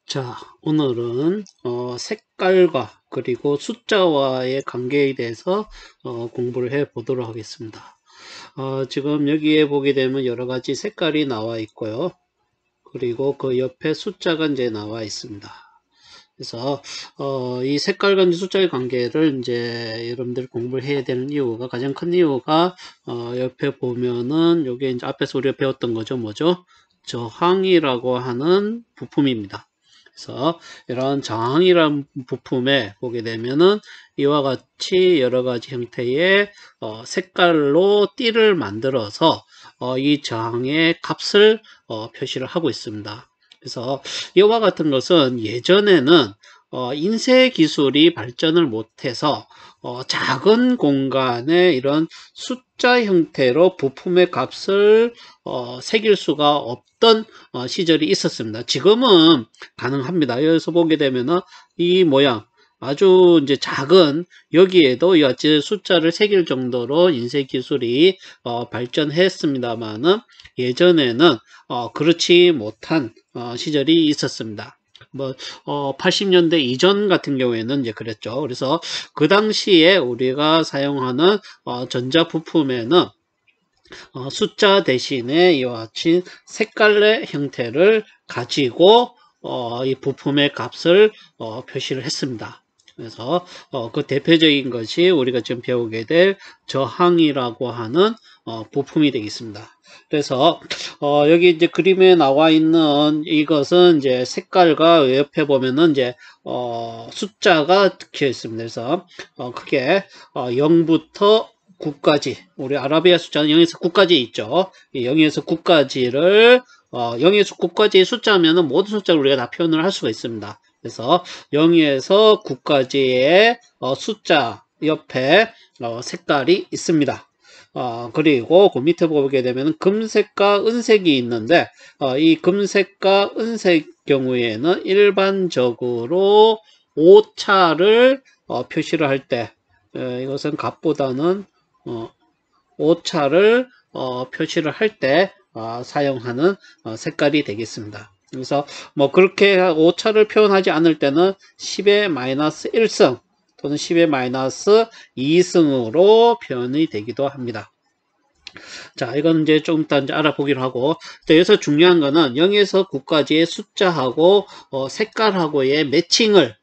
자, 오늘은 색깔과 그리고 숫자와의 관계에 대해서 공부를 해 보도록 하겠습니다. 지금 여기에 보게 되면 여러 가지 색깔이 나와 있고요. 그리고 그 옆에 숫자가 이제 나와 있습니다. 그래서 이 색깔과 숫자의 관계를 이제 여러분들이 공부를 해야 되는 이유가, 가장 큰 이유가 옆에 보면은 요게 이제 앞에서 우리가 배웠던 거죠. 뭐죠? 저항이라고 하는 부품입니다. 그래서 이런 저항이라는 부품에 보게 되면은 이와 같이 여러 가지 형태의 색깔로 띠를 만들어서 이 저항의 값을 표시를 하고 있습니다. 그래서 이와 같은 것은 예전에는 인쇄 기술이 발전을 못해서 작은 공간에 이런 숫자 형태로 부품의 값을 새길 수가 없던 시절이 있었습니다. 지금은 가능합니다. 여기서 보게 되면은 이 모양 아주 이제 작은, 여기에도 이같이 숫자를 새길 정도로 인쇄 기술이 발전했습니다만은 예전에는 그렇지 못한 시절이 있었습니다. 80년대 이전 같은 경우에는 이제 그랬죠. 그래서 그 당시에 우리가 사용하는 전자 부품에는 숫자 대신에 이와 같이 색깔의 형태를 가지고 이 부품의 값을 표시를 했습니다. 그래서 그 대표적인 것이 우리가 지금 배우게 될 저항이라고 하는 부품이 되겠습니다. 그래서 여기 이제 그림에 나와 있는 이것은 이제 색깔과 옆에 보면은 이제 숫자가 적혀 있습니다. 그래서 크게 0부터 9까지, 우리 아라비아 숫자는 0에서 9까지 있죠. 0에서 9까지를 0에서 9까지의 숫자면은 모든 숫자를 우리가 다 표현을 할 수가 있습니다. 그래서 0에서 9까지의 숫자 옆에 색깔이 있습니다. 그리고 그 밑에 보게 되면 금색과 은색이 있는데 이 금색과 은색 경우에는 일반적으로 오차를 표시를 할 때, 이것은 값보다는 오차를 표시를 할 때 사용하는 색깔이 되겠습니다. 그래서 뭐 그렇게 오차를 표현하지 않을 때는 10의 마이너스 1승 또는 10의 마이너스 2승으로 표현이 되기도 합니다. 자, 이건 이제 좀 이따 이제 알아보기로 하고, 여기서 중요한 거는 0에서 9까지의 숫자하고 색깔하고의 매칭을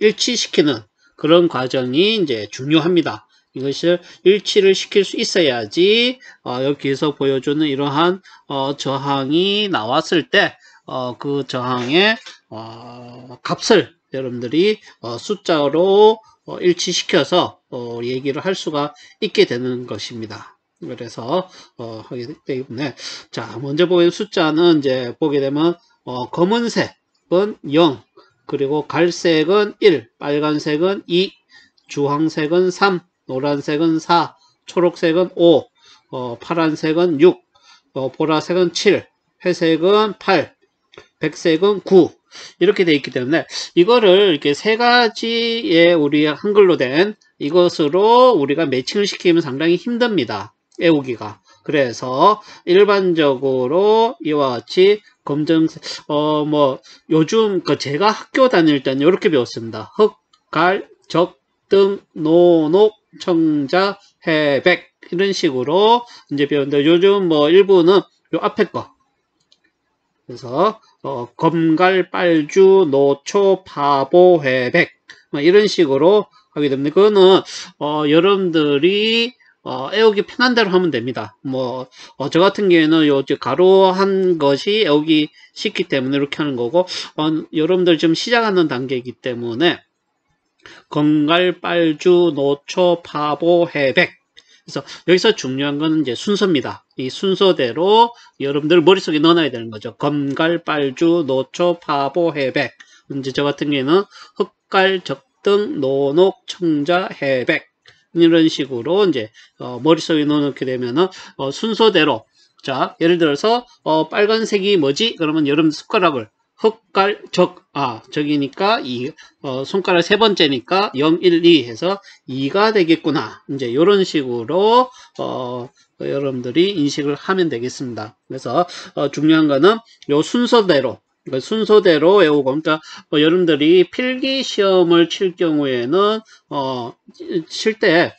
일치시키는 그런 과정이 이제 중요합니다. 이것을 일치를 시킬 수 있어야지 여기서 보여주는 이러한 저항이 나왔을 때 그 저항의 값을 여러분들이 숫자로 일치시켜서 얘기를 할 수가 있게 되는 것입니다. 그래서 하기 때문에, 자, 먼저 보이는 숫자는 이제 보게 되면 검은색은 0, 그리고 갈색은 1, 빨간색은 2, 주황색은 3, 노란색은 4, 초록색은 5, 파란색은 6, 보라색은 7, 회색은 8, 백색은 9, 이렇게 되어 있기 때문에 이거를 이렇게 세 가지의 우리 한글로 된 이것으로 우리가 매칭을 시키면 상당히 힘듭니다. 외우기가. 그래서 일반적으로 이와 같이 검정색, 요즘 제가 학교 다닐 때는 이렇게 배웠습니다. 흑, 갈, 적, 등, 노, 녹, 청자, 해, 백, 이런 식으로 이제 배웠는데, 요즘 뭐 일부는 요 앞에 거, 그래서 검갈, 빨주, 노초, 파보, 회백, 이런 식으로 하게 됩니다. 그거는 여러분들이 애우기 편한 대로 하면 됩니다. 저 같은 경우에는 요 가로한 것이 애우기 쉽기 때문에 이렇게 하는 거고, 여러분들 지금 시작하는 단계이기 때문에 검갈, 빨주, 노초, 파보, 회백. 그래서 여기서 중요한 건 이제 순서입니다. 이 순서대로 여러분들 머릿속에 넣어놔야 되는 거죠. 검갈, 빨주, 노초, 파보, 회백. 이제 저 같은 경우에는 흑갈, 적등, 노녹, 청자, 회백. 이런 식으로 이제 머릿속에 넣어놓게 되면은 순서대로, 자, 예를 들어서 빨간색이 뭐지? 그러면 여러분 숟가락을 흑갈, 적이니까 손가락 세 번째니까 0, 1, 2 해서 2가 되겠구나. 이제 이런 식으로 여러분들이 인식을 하면 되겠습니다. 그래서 중요한 거는 요 순서대로 그러니까 순서대로 외우고, 그러니까 뭐 여러분들이 필기 시험을 칠 경우에는 칠 때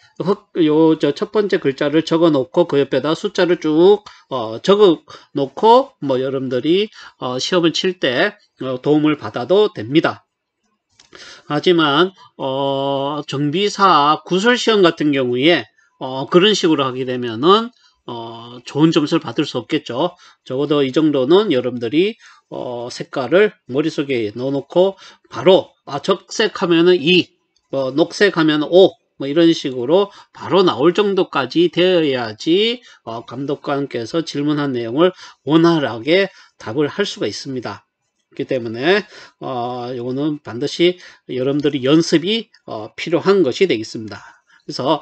요 저 첫 번째 글자를 적어 놓고 그 옆에다 숫자를 쭉 적어 놓고 뭐 여러분들이 시험을 칠 때 도움을 받아도 됩니다. 하지만 정비사 구술 시험 같은 경우에 그런 식으로 하게 되면은 좋은 점수를 받을 수 없겠죠. 적어도 이 정도는 여러분들이 색깔을 머릿속에 넣어놓고 바로 적색하면은 2, 녹색하면 5, 뭐 이런 식으로 바로 나올 정도까지 되어야지 감독관께서 질문한 내용을 원활하게 답을 할 수가 있습니다. 그렇기 때문에 요거는 반드시 여러분들이 연습이 필요한 것이 되겠습니다. 그래서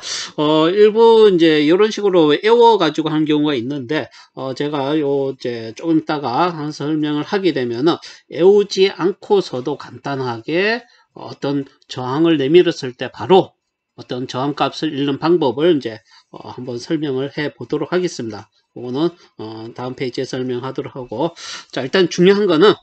일부 이제 이런 식으로 외워 가지고 하는 경우가 있는데 제가 요 이제 조금 있다가 설명을 하게 되면은 외우지 않고서도 간단하게 어떤 저항을 내밀었을 때 바로 어떤 저항값을 읽는 방법을 이제 한번 설명을 해 보도록 하겠습니다. 이거는 다음 페이지에 설명하도록 하고, 자, 일단 중요한 거는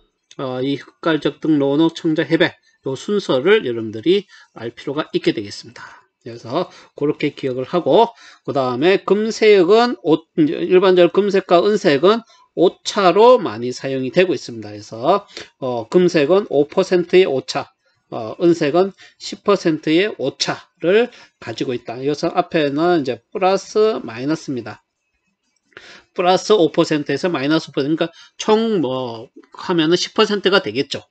이 흑갈적 등 로노 청자 해배 요 순서를 여러분들이 알 필요가 있게 되겠습니다. 그래서 그렇게 기억을 하고, 그 다음에 금색은 일반적으로 금색과 은색은 오차로 많이 사용이 되고 있습니다. 그래서 금색은 5%의 오차, 은색은 10%의 오차를 가지고 있다. 그래서 앞에는 이제 플러스 마이너스입니다. 플러스 5%에서 마이너스 5%, 그러니까 총 뭐 하면은 10%가 되겠죠.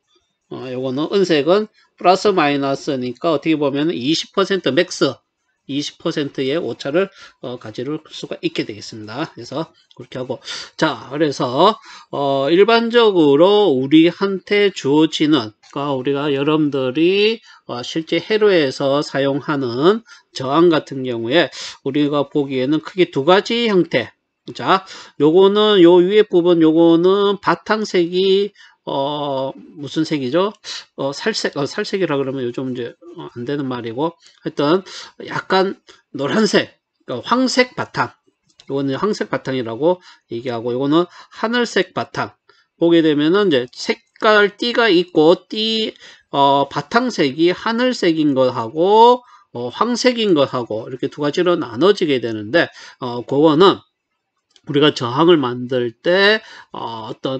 요거는 은색은 플러스 마이너스니까 어떻게 보면 20% 맥스 20%의 오차를 가질 수가 있게 되겠습니다. 그래서 그렇게 하고, 자, 그래서 일반적으로 우리한테 주어지는, 그러니까 우리가 여러분들이 실제 회로에서 사용하는 저항 같은 경우에 우리가 보기에는 크게 두 가지 형태. 자, 요거는 요 위에 부분, 요거는 바탕색이 무슨 색이죠? 살색이라 그러면 요즘 이제 안 되는 말이고, 하여튼 약간 노란색, 그러니까 황색 바탕. 요거는 황색 바탕이라고 얘기하고, 요거는 하늘색 바탕. 보게 되면은 이제 색깔 띠가 있고, 바탕색이 하늘색인 것하고, 황색인 것하고, 이렇게 두 가지로 나눠지게 되는데, 그거는 우리가 저항을 만들 때 어떤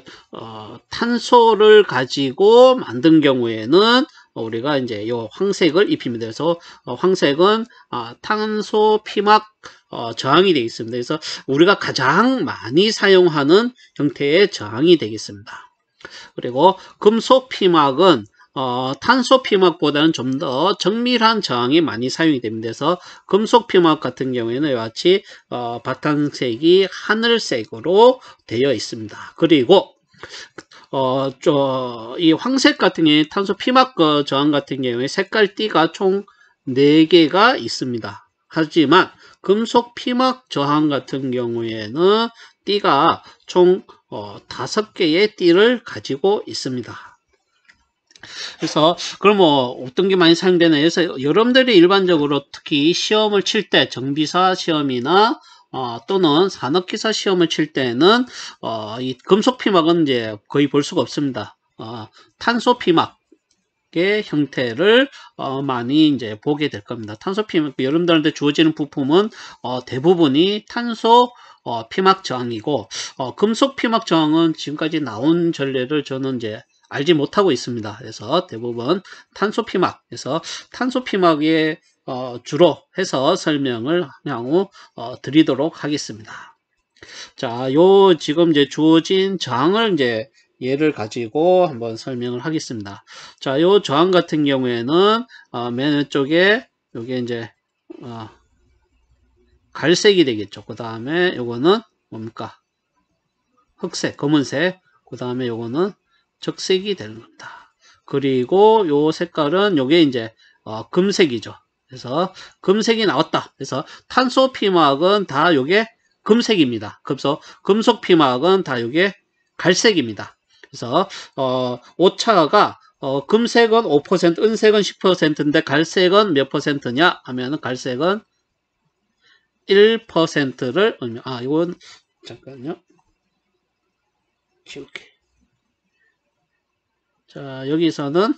탄소를 가지고 만든 경우에는 우리가 이제 요 황색을 입힙니다. 그래서 황색은 탄소 피막 저항이 되어 있습니다. 그래서 우리가 가장 많이 사용하는 형태의 저항이 되겠습니다. 그리고 금속 피막은 탄소 피막보다는 좀 더 정밀한 저항이 많이 사용이 됩니다. 그래서 금속 피막 같은 경우에는 이와 같이 바탕색이 하늘색으로 되어 있습니다. 그리고 이 황색 같은 경우에 탄소 피막 저항 같은 경우에 색깔 띠가 총 4개가 있습니다. 하지만 금속 피막 저항 같은 경우에는 띠가 총 5개의 띠를 가지고 있습니다. 그래서 그럼 뭐 어떤 게 많이 사용되나 해서 여러분들이 일반적으로 특히 시험을 칠 때 정비사 시험이나 또는 산업기사 시험을 칠 때는 이 금속 피막은 이제 거의 볼 수가 없습니다. 탄소 피막의 형태를 많이 이제 보게 될 겁니다. 탄소 피막, 여러분들한테 주어지는 부품은 대부분이 탄소 피막 저항이고, 금속 피막 저항은 지금까지 나온 전례를 저는 이제 알지 못하고 있습니다. 그래서 대부분 탄소 피막, 그래서 탄소 피막에 주로 해서 설명을 향후 드리도록 하겠습니다. 자, 요 지금 이제 주어진 저항을 이제 예를 가지고 한번 설명을 하겠습니다. 자, 요 저항 같은 경우에는 맨 왼쪽에 요게 이제 갈색이 되겠죠. 그 다음에 요거는 뭡니까? 흑색, 검은색. 그 다음에 요거는 적색이 되는 겁니다. 그리고 요 색깔은 요게 이제 금색이죠. 그래서 금색이 나왔다. 그래서 탄소 피막은 다 요게 금색입니다. 그래서 금속 피막은 다 요게 갈색입니다. 그래서 오차가 금색은 5%, 은색은 10%인데 갈색은 몇 %냐 하면은 갈색은 1%를 이건 잠깐요. 지울게. 자, 여기서는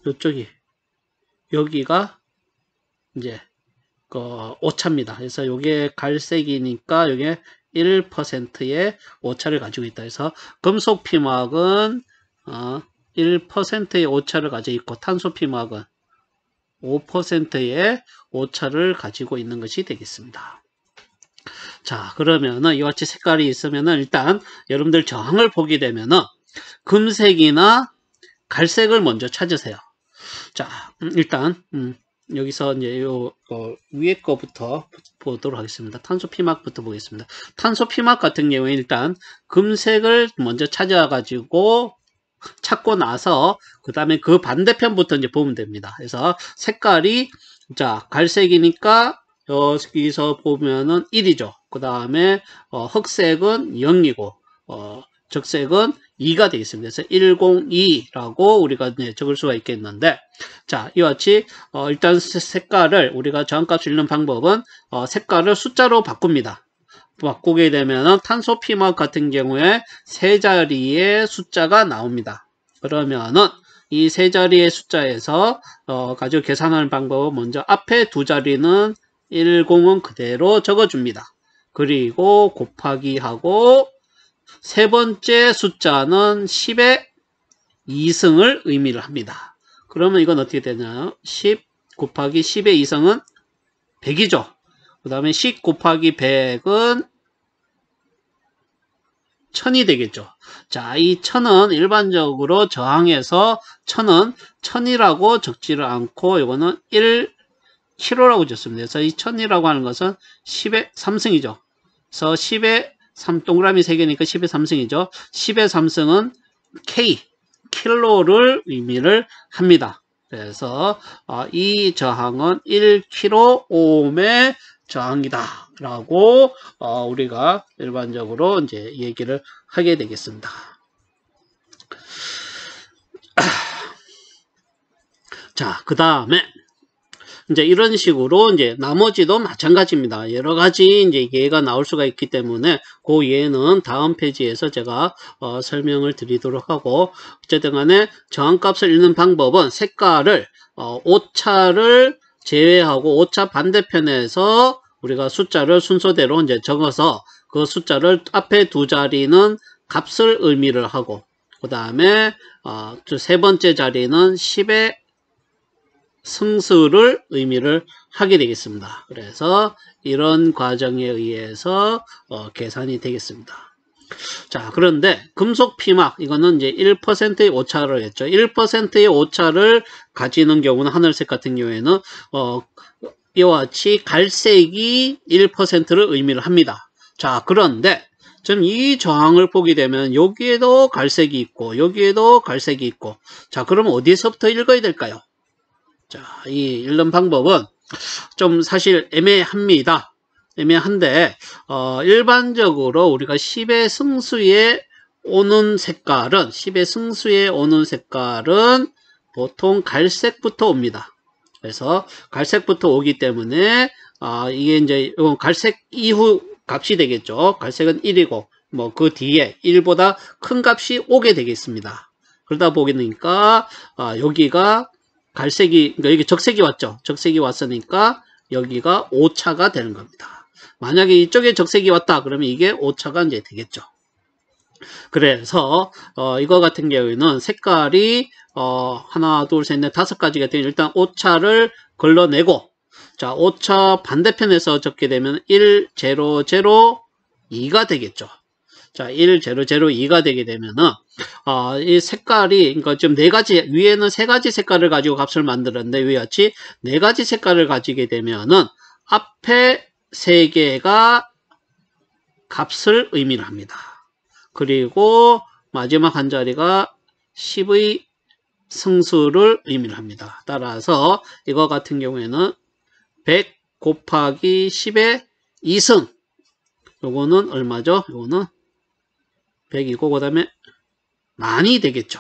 이쪽이, 여기가 이제 그 오차입니다. 그래서 이게 갈색이니까 이게 1%의 오차를 가지고 있다. 해서 금속 피막은 1%의 오차를 가지고 있고 탄소 피막은 5%의 오차를 가지고 있는 것이 되겠습니다. 자, 그러면은 이와 같이 색깔이 있으면은 일단 여러분들 저항을 보게 되면은 금색이나 갈색을 먼저 찾으세요. 자, 일단 여기서 이제 요 위에 거부터 보도록 하겠습니다. 탄소 피막부터 보겠습니다. 탄소 피막 같은 경우에 일단 금색을 먼저 찾아가지고 찾고 나서 그 다음에 그 반대편부터 이제 보면 됩니다. 그래서 색깔이 자 갈색이니까 여기서 보면은 1이죠. 그 다음에 흑색은 0이고 적색은 2가 되겠습니다. 그래서 102라고 우리가 적을 수가 있겠는데, 자, 이와 같이 일단 색깔을 우리가 저항값을 읽는 방법은 색깔을 숫자로 바꿉니다. 바꾸게 되면 탄소 피막 같은 경우에 세 자리의 숫자가 나옵니다. 그러면은 이 세 자리의 숫자에서 가지고 계산하는 방법은 먼저 앞에 두 자리는 10은 그대로 적어줍니다. 그리고 곱하기 하고 세 번째 숫자는 10의 2승을 의미를 합니다. 그러면 이건 어떻게 되나요? 10 곱하기 10의 2승은 100이죠. 그 다음에 10 곱하기 100은 1000이 되겠죠. 자, 이 1000은 일반적으로 저항에서 1000은 1000이라고 적지를 않고 이거는 1kg라고 적습니다. 그래서 이 1000이라고 하는 것은 10의 3승이죠. 그래서 10의 3 동그라미 3개니까 10의 3승이죠. 10의 3승은 K, 킬로를 의미를 합니다. 그래서 이 저항은 1kg의 저항이다 라고 우리가 일반적으로 이제 얘기를 하게 되겠습니다. 자, 그 다음에 이제 이런 식으로 이제 나머지도 마찬가지입니다. 여러 가지 이제 예가 나올 수가 있기 때문에 그 예는 다음 페이지에서 제가 설명을 드리도록 하고, 어쨌든 간에 저항값을 읽는 방법은 색깔을 오차를 제외하고 오차 반대편에서 우리가 숫자를 순서대로 이제 적어서 그 숫자를 앞에 두 자리는 값을 의미를 하고, 그 다음에 세 번째 자리는 10의 승수를 의미를 하게 되겠습니다. 그래서 이런 과정에 의해서 계산이 되겠습니다. 자, 그런데 금속 피막 이거는 이제 1%의 오차를 했죠. 1%의 오차를 가지는 경우는 하늘색 같은 경우에는 이와 같이 갈색이 1%를 의미를 합니다. 자, 그런데 지금 이 저항을 보게 되면 여기에도 갈색이 있고 여기에도 갈색이 있고, 자, 그러면 어디서부터 읽어야 될까요? 자, 이 읽는 방법은 좀 사실 애매합니다. 애매한데 일반적으로 우리가 10의 승수에 오는 색깔은 10의 승수에 오는 색깔은 보통 갈색부터 옵니다. 그래서 갈색부터 오기 때문에 이게 이제 갈색 이후 값이 되겠죠. 갈색은 1이고 뭐 그 뒤에 1보다 큰 값이 오게 되겠습니다. 그러다 보니까 여기가 갈색이, 그러니까 여기 적색이 왔죠. 적색이 왔으니까 여기가 오차가 되는 겁니다. 만약에 이쪽에 적색이 왔다 그러면 이게 오차가 이제 되겠죠. 그래서 이거 같은 경우에는 색깔이 하나, 둘, 셋, 넷, 다섯 가지가 되면 일단 오차를 걸러내고, 자, 오차 반대편에서 적게 되면 1, 0, 0, 2가 되겠죠. 자, 1, 0, 0, 2가 되게 되면은 이 색깔이, 그러니까 좀 네 가지, 위에는 세 가지 색깔을 가지고 값을 만들었는데 위와 같이 네 가지 색깔을 가지게 되면은 앞에 세 개가 값을 의미를 합니다. 그리고 마지막 한 자리가 10의 승수를 의미를 합니다. 따라서 이거 같은 경우에는 100 곱하기 10의 2승, 요거는 얼마죠? 요거는 100이고 그 다음에 만이 되겠죠.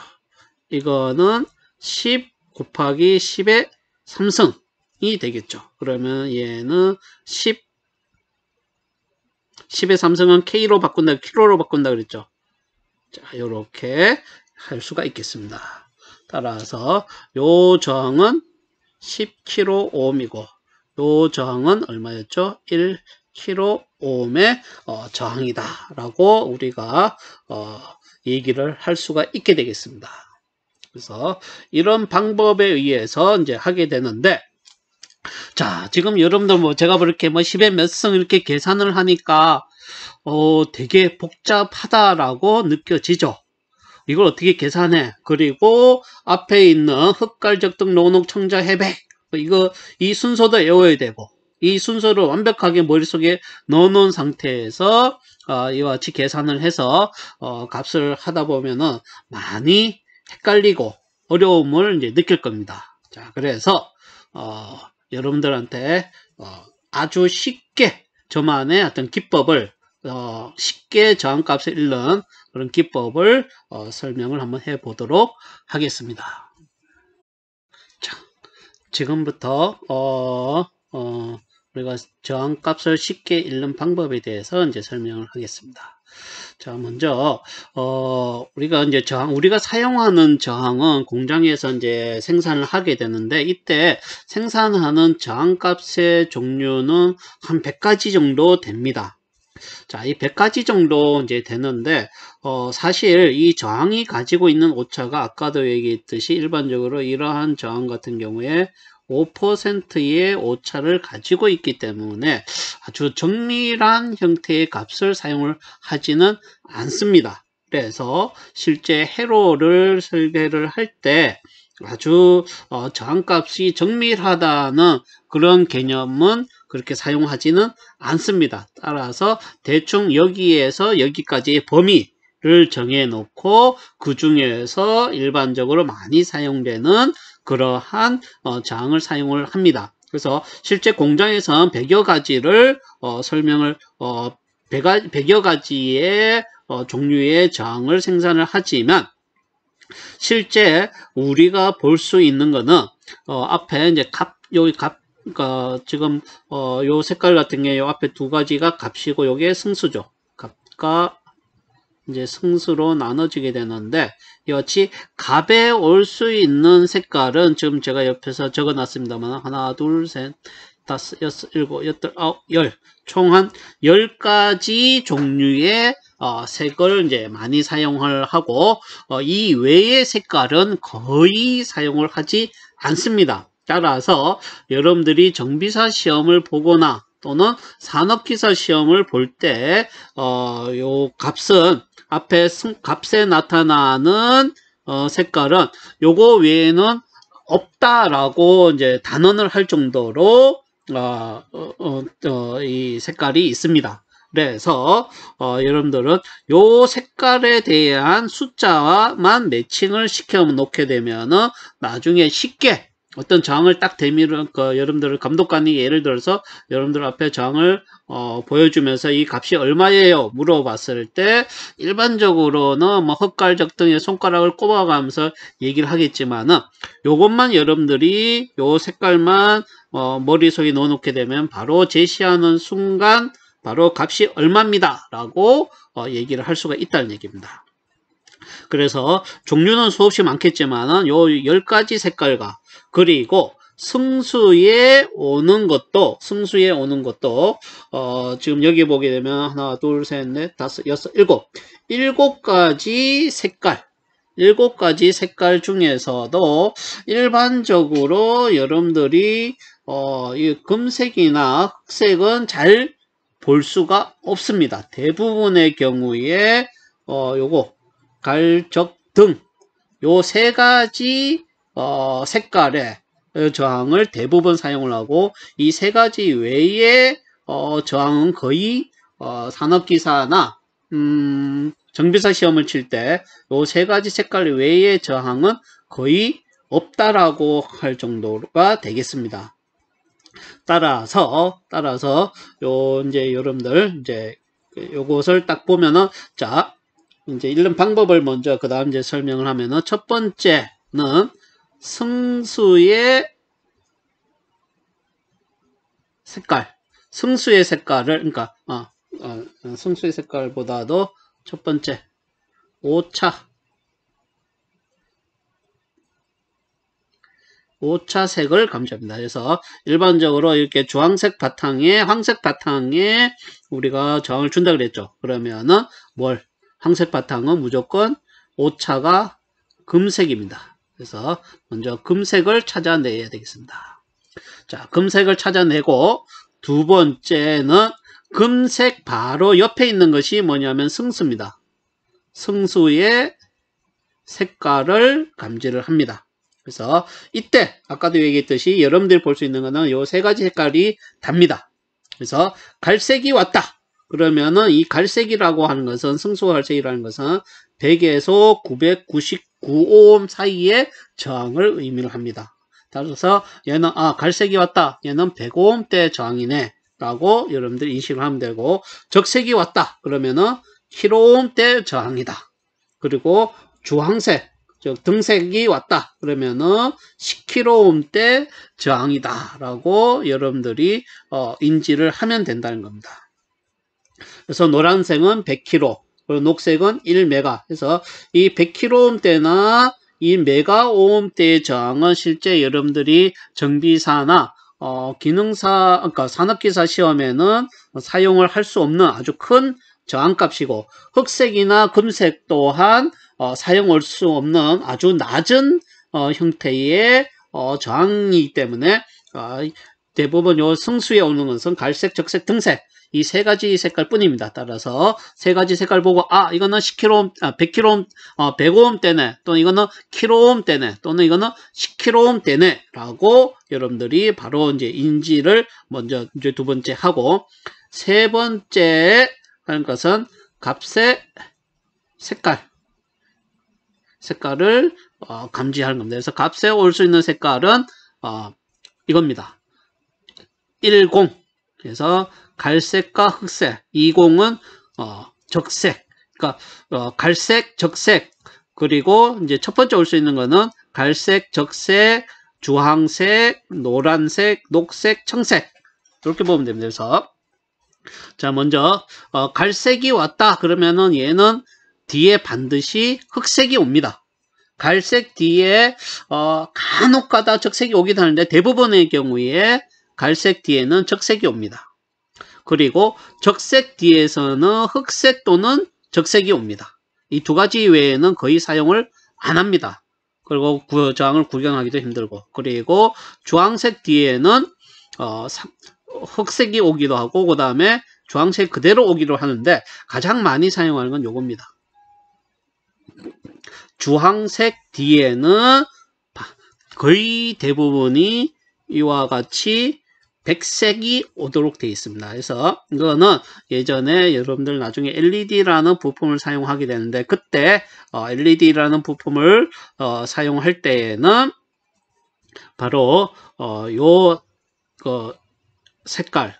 이거는 10 곱하기 10의 3승이 되겠죠. 그러면 얘는 10의 3승은 K로 바꾼다, 킬로로 바꾼다 그랬죠. 자, 요렇게 할 수가 있겠습니다. 따라서 요 저항은 10kΩ이고 요 저항은 얼마였죠? 1kΩ의 저항이다 라고 우리가 얘기를 할 수가 있게 되겠습니다. 그래서 이런 방법에 의해서 이제 하게 되는데, 자, 지금 여러분들 뭐 제가 그렇게 뭐 10의 몇 승 이렇게 계산을 하니까 되게 복잡하다라고 느껴지죠. 이걸 어떻게 계산해? 그리고 앞에 있는 흑갈적등 노녹 청자 해백, 이 순서도 외워야 되고, 이 순서를 완벽하게 머릿속에 넣어놓은 상태에서 이와 같이 계산을 해서 값을 하다 보면은 많이 헷갈리고 어려움을 이제 느낄 겁니다. 자, 그래서 여러분들한테 아주 쉽게 저만의 어떤 기법을 쉽게 저항값을 읽는 그런 기법을 설명을 한번 해 보도록 하겠습니다. 자, 지금부터 우리가 저항값을 쉽게 읽는 방법에 대해서 이제 설명을 하겠습니다. 자, 먼저 우리가 이제 우리가 사용하는 저항은 공장에서 이제 생산을 하게 되는데, 이때 생산하는 저항값의 종류는 한 100가지 정도 됩니다. 자, 이 100가지 정도 이제 되는데, 사실 이 저항이 가지고 있는 오차가 아까도 얘기했듯이 일반적으로 이러한 저항 같은 경우에 5%의 오차를 가지고 있기 때문에 아주 정밀한 형태의 값을 사용을 하지는 않습니다. 그래서 실제 회로를 설계를 할 때 아주 저항값이 정밀하다는 그런 개념은 그렇게 사용하지는 않습니다. 따라서 대충 여기에서 여기까지의 범위를 정해 놓고 그 중에서 일반적으로 많이 사용되는 그러한 저항을 사용을 합니다. 그래서 실제 공장에서는 100여 가지를 설명을 100여 가지의 종류의 저항을 생산을 하지만, 실제 우리가 볼 수 있는 거는 앞에 이제 여기 그러니까 지금 요 색깔 같은 게 요 앞에 두 가지가 값이고 요게 승수죠. 값과 이제 승수로 나눠지게 되는데, 이같이 값에 올 수 있는 색깔은 지금 제가 옆에서 적어 놨습니다만, 하나, 둘, 셋, 다섯, 여섯, 일곱, 여덟, 아홉, 열, 총 한 10가지 종류의 색을 이제 많이 사용을 하고, 이 외의 색깔은 거의 사용을 하지 않습니다. 따라서 여러분들이 정비사 시험을 보거나 또는 산업기사 시험을 볼 때 요 값은 앞에 값에 나타나는 색깔은 요거 외에는 없다라고 이제 단언을 할 정도로 이 색깔이 있습니다. 그래서 여러분들은 요 색깔에 대한 숫자만 매칭을 시켜 놓게 되면은 나중에 쉽게 어떤 저항을 딱 대미를 여러분들 감독관이 예를 들어서 여러분들 앞에 저항을 보여주면서 이 값이 얼마예요 물어봤을 때, 일반적으로는 뭐 헛갈적 등의 손가락을 꼽아가면서 얘기를 하겠지만은, 요것만 여러분들이 요 색깔만 머릿속에 넣어놓게 되면 바로 제시하는 순간 바로 값이 얼마입니다 라고 얘기를 할 수가 있다는 얘기입니다. 그래서 종류는 수없이 많겠지만은 요 10가지 색깔과, 그리고 승수에 오는 것도 지금 여기 보게 되면 하나, 둘, 셋, 넷, 다섯, 여섯, 일곱 가지 색깔, 7가지 색깔 중에서도 일반적으로 여러분들이 이 금색이나 흑색은 잘 볼 수가 없습니다. 대부분의 경우에 요거 갈적 등 요 3가지 색깔의 저항을 대부분 사용을 하고, 이 3가지 외에 저항은 거의 산업기사나 정비사 시험을 칠 때 요 3가지 색깔 외의 저항은 거의 없다라고 할 정도가 되겠습니다. 따라서 요 이제 여러분들 이제 요것을 딱 보면은, 자 이제 읽는 방법을 먼저 그 다음 이제 설명을 하면은, 첫 번째는 승수의 색깔, 승수의 색깔을, 그러니까 승수의 색깔보다도 첫 번째 오차색을 감지합니다. 그래서 일반적으로 이렇게 주황색 바탕에 황색 바탕에 우리가 저항을 준다 그랬죠. 그러면은 황색 바탕은 무조건 오차가 금색입니다. 그래서 먼저 금색을 찾아내야 되겠습니다. 자, 금색을 찾아내고 두 번째는 금색 바로 옆에 있는 것이 뭐냐면 승수입니다. 승수의 색깔을 감지를 합니다. 그래서 이때 아까도 얘기했듯이 여러분들이 볼 수 있는 거는 요 세 가지 색깔이 답니다. 그래서 갈색이 왔다. 그러면은 이 갈색이라고 하는 것은 승수 갈색이라는 것은 100에서 999오hm 사이의 저항을 의미를 합니다. 따라서 얘는 갈색이 왔다. 얘는 100ohm대 저항이네 라고 여러분들이 인식을 하면 되고, 적색이 왔다. 그러면은 킬오ohm대 저항이다. 그리고 주황색 즉 등색이 왔다 그러면은 10kΩ대 저항이다 라고 여러분들이 인지를 하면 된다는 겁니다. 그래서 노란색은 100kΩ 그리고 녹색은 1메가 해서 이 100kΩ대나 이 메가오음대의 저항은 실제 여러분들이 정비사나 기능사 그러니까 산업기사 시험에는 사용을 할 수 없는 아주 큰 저항값이고, 흑색이나 금색 또한 사용할 수 없는 아주 낮은 형태의 저항이기 때문에 대부분 요 승수에 오는 것은 갈색, 적색, 등색 이 세 가지 색깔 뿐입니다. 따라서 세 가지 색깔 보고 이거는 10kΩ, 100kΩ, 100ohm대네 또는 이거는 kΩ대네 또는 이거는 10kΩ대네 라고 여러분들이 바로 이제 인지를 먼저 이제 두 번째 하고, 세 번째 하는 것은 값의 색깔을 감지하는 겁니다. 그래서 값에 올 수 있는 색깔은 이겁니다. 10 그래서 갈색과 흑색, 20은 적색. 그러니까 갈색, 적색 그리고 이제 첫 번째 올 수 있는 거는 갈색, 적색, 주황색, 노란색, 녹색, 청색 이렇게 보면 됩니다. 그래서 자 먼저 갈색이 왔다 그러면은 얘는 뒤에 반드시 흑색이 옵니다. 갈색 뒤에 간혹가다 적색이 오기도 하는데 대부분의 경우에 갈색 뒤에는 적색이 옵니다. 그리고 적색 뒤에서는 흑색 또는 적색이 옵니다. 이 두 가지 외에는 거의 사용을 안 합니다. 그리고 저항을 구경하기도 힘들고, 그리고 주황색 뒤에는 흑색이 오기도 하고 그 다음에 주황색 그대로 오기도 하는데 가장 많이 사용하는 건 요겁니다. 주황색 뒤에는 거의 대부분이 이와 같이 백색이 오도록 되어 있습니다. 그래서 이거는 예전에 여러분들 나중에 LED라는 부품을 사용하게 되는데, 그때 LED라는 부품을 사용할 때에는 바로 요 색깔,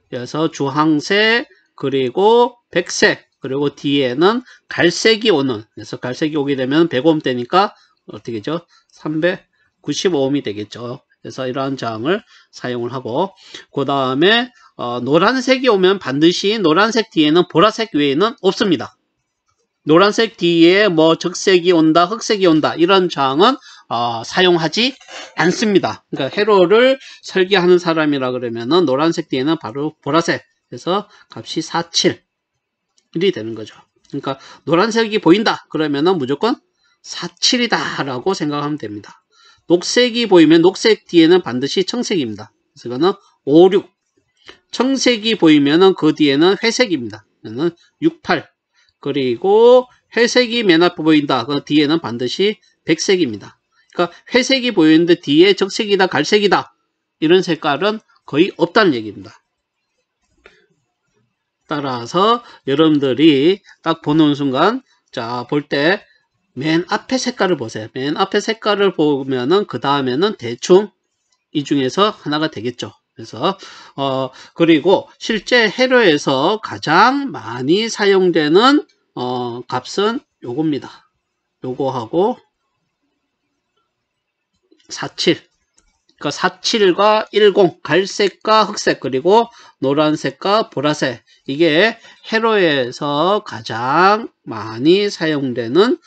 그래서 주황색 그리고 백색 그리고 뒤에는 갈색이 오는, 그래서 갈색이 오게 되면 100ohm대니까 어떻게 되죠? 395ohm이 되겠죠. 그래서 이러한 저항을 사용을 하고, 그 다음에 노란색이 오면 반드시 노란색 뒤에는 보라색 외에는 없습니다. 노란색 뒤에 뭐 적색이 온다, 흑색이 온다 이런 저항은 사용하지 않습니다. 그러니까 회로를 설계하는 사람이라 그러면은 노란색 뒤에는 바로 보라색, 그래서 값이 47이 되는 거죠. 그러니까 노란색이 보인다 그러면은 무조건 47이다 라고 생각하면 됩니다. 녹색이 보이면 녹색 뒤에는 반드시 청색입니다. 그래서 이거는 56. 청색이 보이면은 그 뒤에는 회색입니다. 이거는 68. 그리고 회색이 맨 앞에 보인다. 그 뒤에는 반드시 백색입니다. 그러니까 회색이 보이는데 뒤에 적색이다, 갈색이다 이런 색깔은 거의 없다는 얘기입니다. 따라서 여러분들이 딱 보는 순간 자 볼 때 맨 앞에 색깔을 보세요. 맨 앞에 색깔을 보면은 그 다음에는 대충 이 중에서 하나가 되겠죠. 그래서 그리고 실제 회로에서 가장 많이 사용되는 값은 요겁니다. 요거하고 47 그러니까 47과 10, 갈색과 흑색, 그리고 노란색과 보라색. 이게 회로에서 가장 많이 사용되는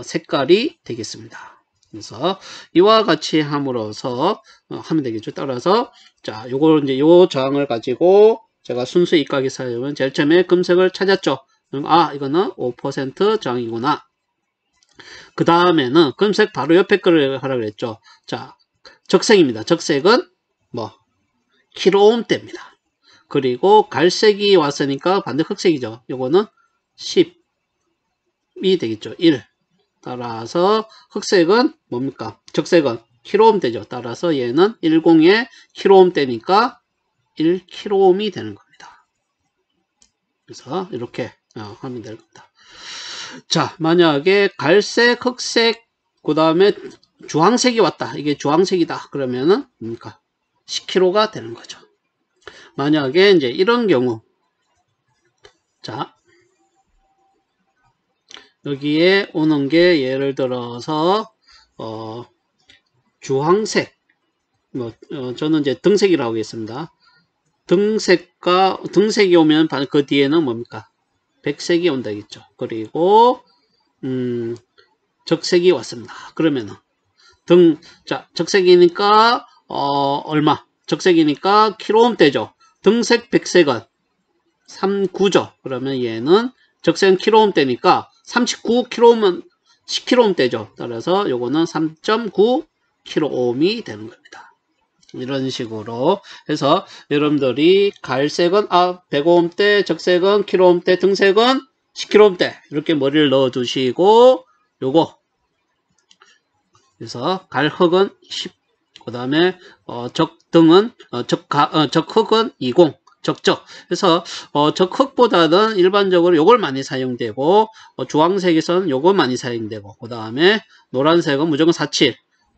색깔이 되겠습니다. 그래서 이와 같이 함으로써 하면 되겠죠. 따라서 자, 요걸 이제 요 저항을 가지고 제가 순수 입각에 사용은 제일 처음에 금색을 찾았죠. 그럼 아, 이거는 5% 저항이구나. 그 다음에는 금색 바로 옆에 거를 하라고 그랬죠. 자, 적색입니다. 적색은 뭐 킬로옴대입니다. 그리고 갈색이 왔으니까 반대 흑색이죠. 요거는 10이 되겠죠. 1. 따라서 흑색은 뭡니까? 적색은 킬로옴대죠. 따라서 얘는 10의 킬로옴대니까 1킬로옴이 되는 겁니다. 그래서 이렇게 하면 될 겁니다. 자, 만약에 갈색, 흑색, 그 다음에 주황색이 왔다. 이게 주황색이다. 그러면은 뭡니까? 10kg가 되는 거죠. 만약에 이제 이런 경우, 자, 여기에 오는 게 예를 들어서 주황색, 뭐 저는 이제 등색이라고 하겠습니다. 등색이 오면 그 뒤에는 뭡니까? 백색이 온다겠죠. 그리고 적색이 왔습니다. 그러면은 자, 적색이니까 얼마? 적색이니까 킬로옴대죠. 등색, 백색은 39죠. 그러면 얘는 적색은 킬로옴대니까 39킬로옴은 10킬로옴대죠. 따라서 요거는 3.9킬로옴이 되는 겁니다. 이런 식으로 해서 여러분들이 갈색은 100오음대, 적색은 킬로옴대, 등색은 10킬로옴대 이렇게 머리를 넣어 두시고 요거 그래서 갈흑은 10, 그 다음에 적등은 적흑은 20, 적적. 그래서 적흑보다는 일반적으로 요걸 많이 사용되고 주황색에서는 요거 많이 사용되고 그 다음에 노란색은 무조건 47,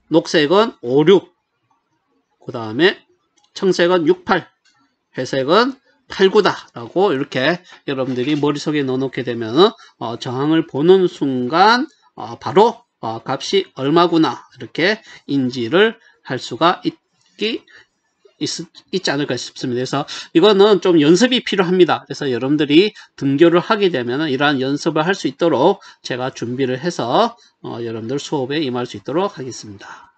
녹색은 56, 그 다음에 청색은 68, 회색은 89다 라고 이렇게 여러분들이 머릿속에 넣어놓게 되면 저항을 보는 순간 바로 값이 얼마구나 이렇게 인지를 할 수가 있지 않을까 싶습니다. 그래서 이거는 좀 연습이 필요합니다. 그래서 여러분들이 등교를 하게 되면 이러한 연습을 할 수 있도록 제가 준비를 해서 여러분들 수업에 임할 수 있도록 하겠습니다.